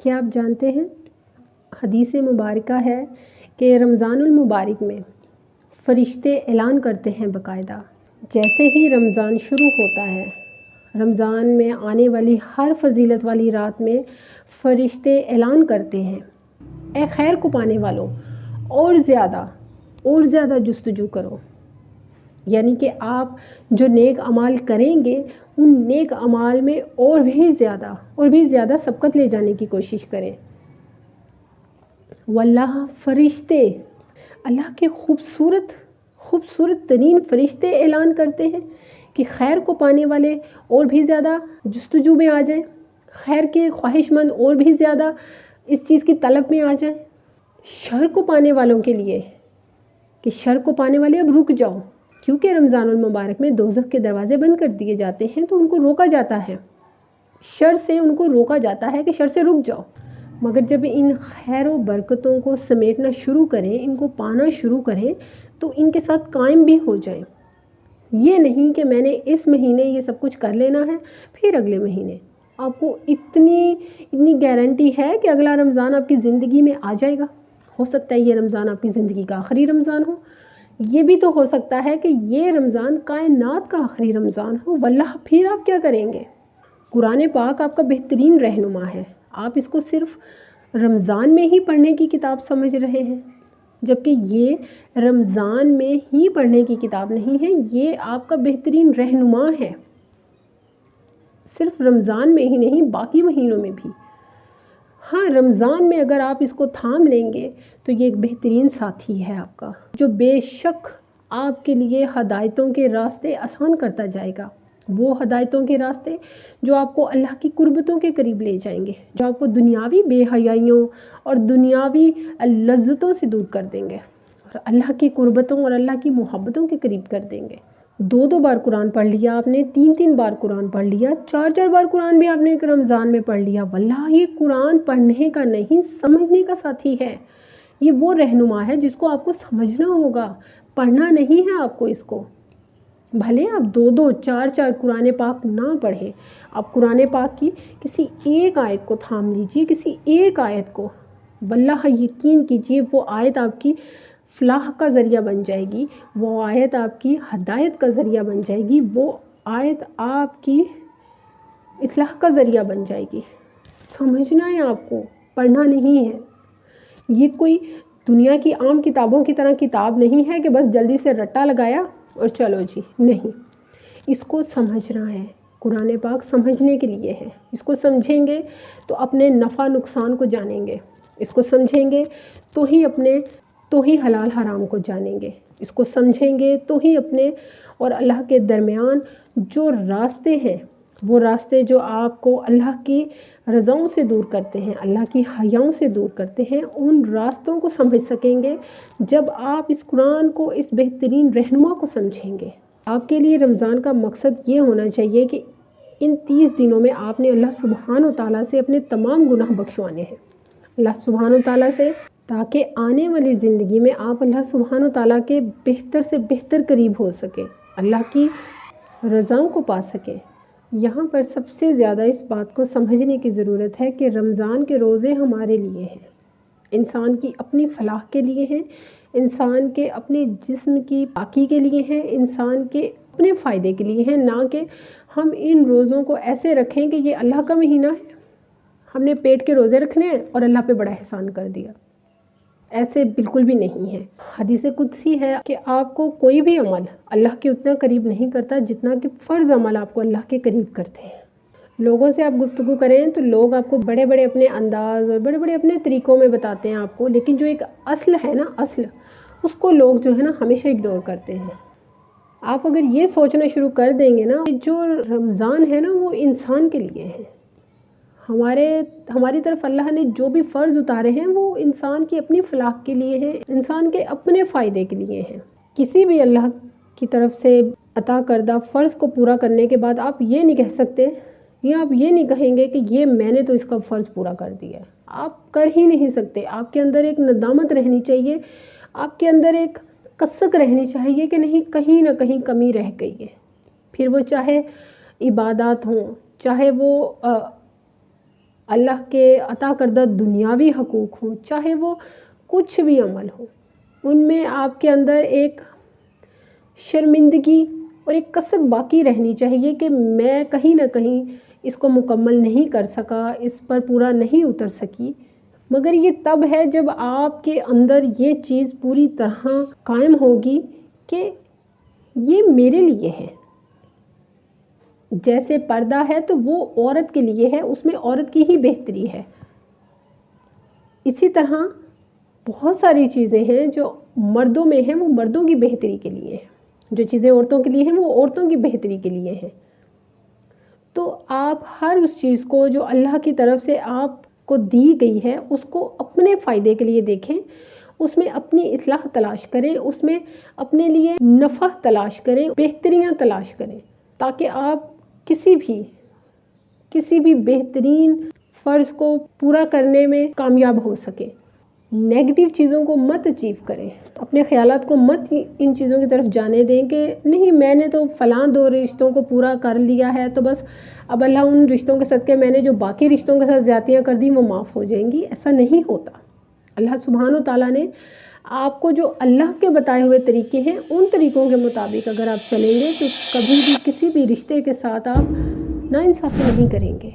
کیا آپ جانتے ہیں حدیث مبارکہ ہے کہ رمضان المبارک میں فرشتے اعلان کرتے ہیں باقاعدہ، جیسے ہی رمضان شروع ہوتا ہے، رمضان میں آنے والی ہر فضیلت والی رات میں فرشتے اعلان کرتے ہیں، اے خیر کو پانے والوں اور زیادہ جستجو کرو، یعنی کہ آپ جو نیک اعمال کریں گے ان نیک اعمال میں اور بھی زیادہ سبقت لے جانے کی کوشش کریں۔ واللہ فرشتے، اللہ کے خوبصورت ترین فرشتے اعلان کرتے ہیں کہ خیر کو پانے والے اور بھی زیادہ جستجو میں آ جائیں، خیر کے خواہش مند اور بھی زیادہ اس چیز کی طلب میں آ جائیں۔ شر کو پانے والوں کے لیے کہ شر کو پانے والے اب رک جاؤ، کیونکہ رمضان المبارک میں دوزخ کے دروازے بند کر دیے جاتے ہیں، تو ان کو روکا جاتا ہے، شر سے ان کو روکا جاتا ہے کہ شر سے رک جاؤ۔ مگر جب ان خیر و برکتوں کو سمیٹنا شروع کریں، ان کو پانا شروع کریں تو ان کے ساتھ قائم بھی ہو جائیں۔ یہ نہیں کہ میں نے اس مہینے یہ سب کچھ کر لینا ہے، پھر اگلے مہینے آپ کو اتنی گارنٹی ہے کہ اگلا رمضان آپ کی زندگی میں آ جائے گا۔ ہو سکتا ہے یہ رمضان آپ کی زندگی کا آخری رمضان ہو، یہ بھی تو ہو سکتا ہے کہ یہ رمضان کائنات کا آخری رمضان ہو، واللہ پھر آپ کیا کریں گے؟ قرآن پاک آپ کا بہترین رہنما ہے، آپ اس کو صرف رمضان میں ہی پڑھنے کی کتاب سمجھ رہے ہیں، جبکہ یہ رمضان میں ہی پڑھنے کی کتاب نہیں ہے، یہ آپ کا بہترین رہنما ہے، صرف رمضان میں ہی نہیں باقی مہینوں میں بھی۔ ہاں، رمضان میں اگر آپ اس کو تھام لیں گے تو یہ ایک بہترین ساتھی ہے آپ کا، جو بے شک آپ کے لیے ہدایتوں کے راستے آسان کرتا جائے گا، وہ ہدایتوں کے راستے جو آپ کو اللہ کی قربتوں کے قریب لے جائیں گے، جو آپ کو دنیاوی بے حیائیوں اور دنیاوی لذتوں سے دور کر دیں گے اور اللہ کی قربتوں اور اللہ کی محبتوں کے قریب کر دیں گے۔ 2 بار قرآن پڑھ لیا آپ نے، 3 بار قرآن پڑھ لیا، 4 بار قرآن بھی آپ نے ایک رمضان میں پڑھ لیا، واللہ یہ قرآن پڑھنے کا نہیں سمجھنے کا ساتھی ہے، یہ وہ رہنما ہے جس کو آپ کو سمجھنا ہوگا، پڑھنا نہیں ہے آپ کو اس کو۔ بھلے آپ 2 4 قرآن پاک نہ پڑھیں، آپ قرآن پاک کی کسی ایک آیت کو تھام لیجئے، کسی ایک آیت کو، واللہ یقین کیجئے وہ آیت آپ کی فلاح کا ذریعہ بن جائے گی، وہ آیت آپ کی ہدایت کا ذریعہ بن جائے گی، وہ آیت آپ کی اصلاح کا ذریعہ بن جائے گی۔ سمجھنا ہے آپ کو، پڑھنا نہیں ہے۔ یہ کوئی دنیا کی عام کتابوں کی طرح کتاب نہیں ہے کہ بس جلدی سے رٹا لگایا اور چلو جی، نہیں، اس کو سمجھنا ہے۔ قرآن پاک سمجھنے کے لیے ہے، اس کو سمجھیں گے تو اپنے نفع نقصان کو جانیں گے، اس کو سمجھیں گے تو ہی حلال حرام کو جانیں گے، اس کو سمجھیں گے تو ہی اپنے اور اللہ کے درمیان جو راستے ہیں، وہ راستے جو آپ کو اللہ کی رضاؤں سے دور کرتے ہیں، اللہ کی حیاؤں سے دور کرتے ہیں، ان راستوں کو سمجھ سکیں گے جب آپ اس قرآن کو، اس بہترین رہنما کو سمجھیں گے۔ آپ کے لیے رمضان کا مقصد یہ ہونا چاہیے کہ ان 30 دنوں میں آپ نے اللہ سبحانہ و تعالیٰ سے اپنے تمام گناہ بخشوانے ہیں، اللہ سبحانہ و تعالیٰ سے، تاکہ آنے والی زندگی میں آپ اللہ سبحانہ و تعالیٰ کے بہتر سے بہتر قریب ہو سکیں، اللہ کی رضاؤں کو پا سکیں۔ یہاں پر سب سے زیادہ اس بات کو سمجھنے کی ضرورت ہے کہ رمضان کے روزے ہمارے لیے ہیں، انسان کی اپنی فلاح کے لیے ہیں، انسان کے اپنے جسم کی پاکی کے لیے ہیں، انسان کے اپنے فائدے کے لیے ہیں، نہ کہ ہم ان روزوں کو ایسے رکھیں کہ یہ اللہ کا مہینہ ہے، ہم نے پیٹ کے روزے رکھنے ہیں اور اللہ پہ بڑا احسان کر دیا، ایسے بالکل بھی نہیں ہے۔ حدیث قدسی ہے کہ آپ کو کوئی بھی عمل اللہ کے اتنا قریب نہیں کرتا جتنا کہ فرض عمل آپ کو اللہ کے قریب کرتے ہیں۔ لوگوں سے آپ گفتگو کریں تو لوگ آپ کو بڑے بڑے اپنے انداز اور بڑے بڑے اپنے طریقوں میں بتاتے ہیں آپ کو، لیکن جو ایک اصل ہے نا، اصل، اس کو لوگ جو ہے نا ہمیشہ اگنور کرتے ہیں۔ آپ اگر یہ سوچنا شروع کر دیں گے نا کہ جو رمضان ہے نا وہ انسان کے لیے ہے، ہماری طرف اللہ نے جو بھی فرض اتارے ہیں وہ انسان کی اپنی فلاح کے لیے ہیں، انسان کے اپنے فائدے کے لیے ہیں۔ کسی بھی اللہ کی طرف سے عطا کردہ فرض کو پورا کرنے کے بعد آپ یہ نہیں کہہ سکتے یا آپ یہ نہیں کہیں گے کہ یہ میں نے تو اس کا فرض پورا کر دیا ہے، آپ کر ہی نہیں سکتے۔ آپ کے اندر ایک ندامت رہنی چاہیے، آپ کے اندر ایک کسک رہنی چاہیے کہ نہیں، کہیں نہ کہیں کمی رہ گئی ہے، پھر وہ چاہے عبادات ہوں، چاہے وہ اللہ کے عطا کردہ دنیاوی حقوق ہوں، چاہے وہ کچھ بھی عمل ہو، ان میں آپ کے اندر ایک شرمندگی اور ایک کسک باقی رہنی چاہیے کہ میں کہیں نہ کہیں اس کو مکمل نہیں کر سکا، اس پر پورا نہیں اتر سکی۔ مگر یہ تب ہے جب آپ کے اندر یہ چیز پوری طرح قائم ہوگی کہ یہ میرے لیے ہے۔ جیسے پردہ ہے تو وہ عورت کے لیے ہے، اس میں عورت کی ہی بہتری ہے۔ اسی طرح بہت ساری چیزیں ہیں جو مردوں میں ہیں، وہ مردوں کی بہتری کے لیے ہیں، جو چیزیں عورتوں کے لیے ہیں وہ عورتوں کی بہتری کے لیے ہیں۔ تو آپ ہر اس چیز کو جو اللہ کی طرف سے آپ کو دی گئی ہے اس کو اپنے فائدے کے لیے دیکھیں، اس میں اپنی اصلاح تلاش کریں، اس میں اپنے لیے نفع تلاش کریں، بہتریاں تلاش کریں، تاکہ آپ کسی بھی بہترین فرض کو پورا کرنے میں کامیاب ہو سکیں۔ نیگیٹو چیزوں کو مت اچیو کریں، اپنے خیالات کو مت ان چیزوں کی طرف جانے دیں کہ نہیں میں نے تو فلاں 2 رشتوں کو پورا کر لیا ہے تو بس اب اللہ ان رشتوں کے صدقے میں نے جو باقی رشتوں کے ساتھ زیادتیاں کر دی وہ معاف ہو جائیں گی۔ ایسا نہیں ہوتا۔ اللہ سبحانہ و تعالیٰ نے آپ کو جو اللہ کے بتائے ہوئے طریقے ہیں ان طریقوں کے مطابق اگر آپ چلیں گے تو کبھی بھی کسی بھی رشتے کے ساتھ آپ ناانصافی نہیں کریں گے۔